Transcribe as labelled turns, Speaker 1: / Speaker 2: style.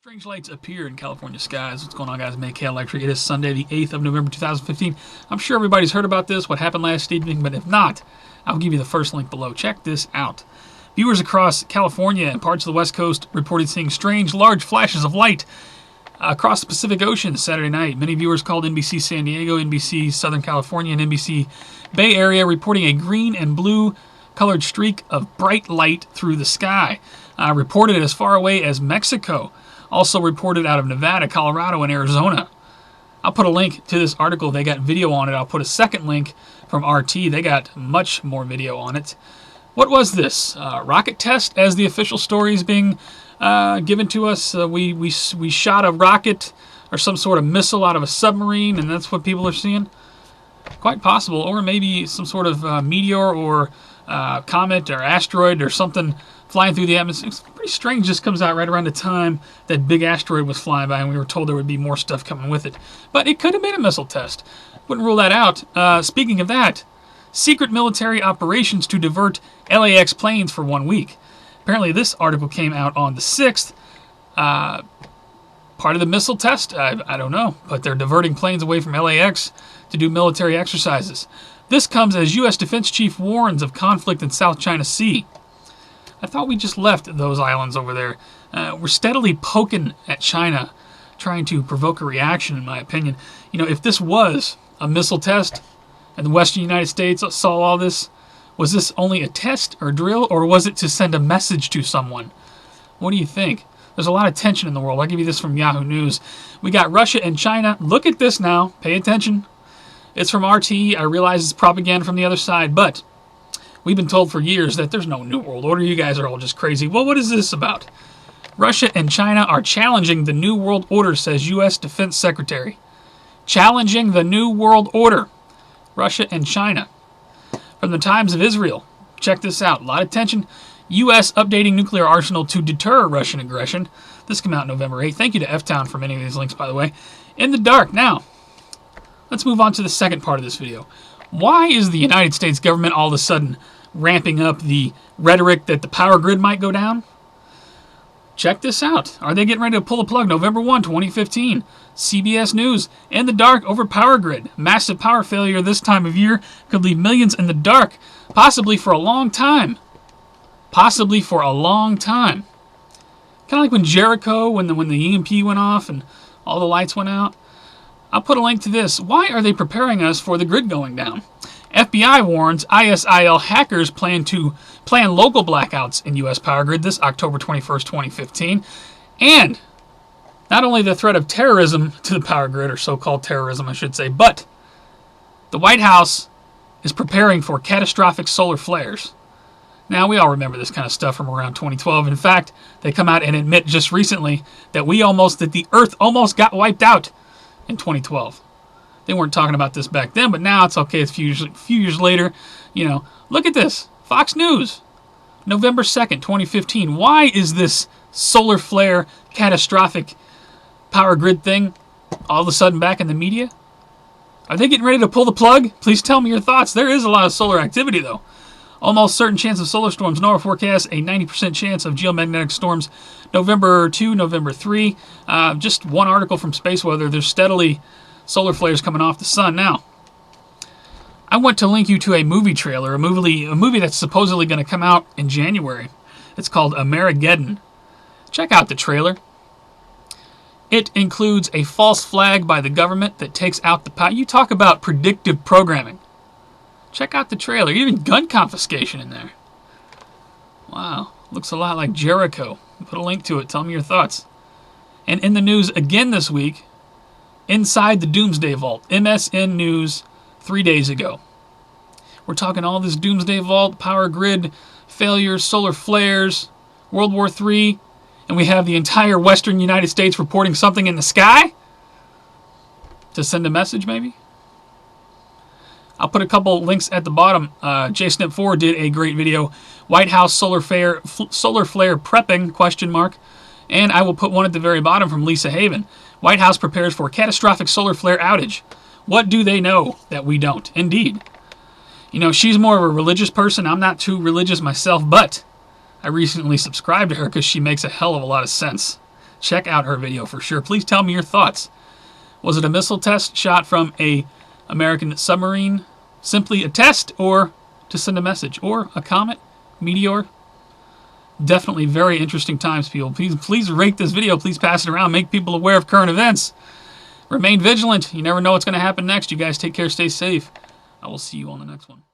Speaker 1: Strange lights appear in California skies. What's going on, guys? MaKaElectric. It is Sunday, the 8th of November, 2015. I'm sure everybody's heard about this, what happened last evening, but if not, I'll give you the first link below. Check this out. Viewers across California and parts of the West Coast reported seeing strange, large flashes of light across the Pacific Ocean Saturday night. Many viewers called NBC San Diego, NBC Southern California, and NBC Bay Area, reporting a green and blue colored streak of bright light through the sky. Reported as far away as Mexico. Also reported out of Nevada, Colorado, and Arizona. I'll put a link to this article. They got video on it. I'll put a second link from RT. They got much more video on it. What was this? Rocket test, as the official story is being given to us. We shot a rocket or some sort of missile out of a submarine, and that's what people are seeing? Quite possible. Or maybe some sort of meteor or comet or asteroid or something flying through the atmosphere. It's pretty strange. This comes out right around the time that big asteroid was flying by, and we were told there would be more stuff coming with it. But it could have been a missile test. Wouldn't rule that out. Speaking of that, secret military operations to divert LAX planes for 1 week. Apparently this article came out on the 6th. Part of the missile test? I don't know. But they're diverting planes away from LAX to do military exercises. This comes as U.S. Defense Chief warns of conflict in South China Sea. I thought we just left those islands over there. We're steadily poking at China, trying to provoke a reaction, in my opinion. You know, if this was a missile test and the Western United States saw all this, was this only a test or drill, or was it to send a message to someone? What do you think? There's a lot of tension in the world. I'll give you this from Yahoo News. We got Russia and China. Look at this now. Pay attention. It's from RT. I realize it's propaganda from the other side, but we've been told for years that there's no New World Order. You guys are all just crazy. Well, what is this about? Russia and China are challenging the New World Order, says U.S. Defense Secretary. Challenging the New World Order. Russia and China. From the Times of Israel. Check this out. A lot of tension. U.S. updating nuclear arsenal to deter Russian aggression. This came out November 8th. Thank you to F-Town for many of these links, by the way. In the dark. Now, let's move on to the second part of this video. Why is the United States government all of a sudden ramping up the rhetoric that the power grid might go down? Check this out. Are they getting ready to pull the plug? November 1, 2015. CBS News. In the dark over power grid. Massive power failure this time of year could leave millions in the dark, possibly for a long time. Possibly for a long time. Kind of like when Jericho, when the EMP went off and all the lights went out. I'll put a link to this. Why are they preparing us for the grid going down? FBI warns ISIL hackers plan local blackouts in U.S. power grid this October 21st, 2015. And not only the threat of terrorism to the power grid, or so-called terrorism, I should say, but the White House is preparing for catastrophic solar flares. Now, we all remember this kind of stuff from around 2012. In fact, they come out and admit just recently that the Earth almost got wiped out in 2012. They weren't talking about this back then, but now it's okay. It's a few years later. You know, look at this. Fox News, November 2nd, 2015. Why is this solar flare catastrophic power grid thing all of a sudden back in the media? Are they getting ready to pull the plug? Please tell me your thoughts. There is a lot of solar activity, though. Almost certain chance of solar storms. NOAA forecasts a 90% chance of geomagnetic storms November 2, November 3. Just one article from Space Weather. There's steadily solar flares coming off the sun. Now, I want to link you to a movie trailer, a movie that's supposedly going to come out in January. It's called AmeriGeddon. Check out the trailer. It includes a false flag by the government that takes out the power. You talk about predictive programming. Check out the trailer. Even gun confiscation in there. Wow. Looks a lot like Jericho. Put a link to it. Tell me your thoughts. And in the news again this week, inside the Doomsday Vault. MSN News 3 days ago. We're talking all this Doomsday Vault, power grid failures, solar flares, World War III, and we have the entire Western United States reporting something in the sky? To send a message, maybe? I'll put a couple links at the bottom. JSnip4 did a great video. White House solar flare prepping, ? And I will put one at the very bottom from Lisa Haven. White House prepares for catastrophic solar flare outage. What do they know that we don't? Indeed. You know, she's more of a religious person. I'm not too religious myself, but I recently subscribed to her because she makes a hell of a lot of sense. check out her video for sure. Please tell me your thoughts. Was it a missile test shot from a American submarine? Simply a test, or to send a message? Or a comet? Meteor? Definitely very interesting times, people. Please rate this video. Please pass it around. Make people aware of current events. Remain vigilant. You never know what's going to happen next. You guys take care. Stay safe. I will see you on the next one.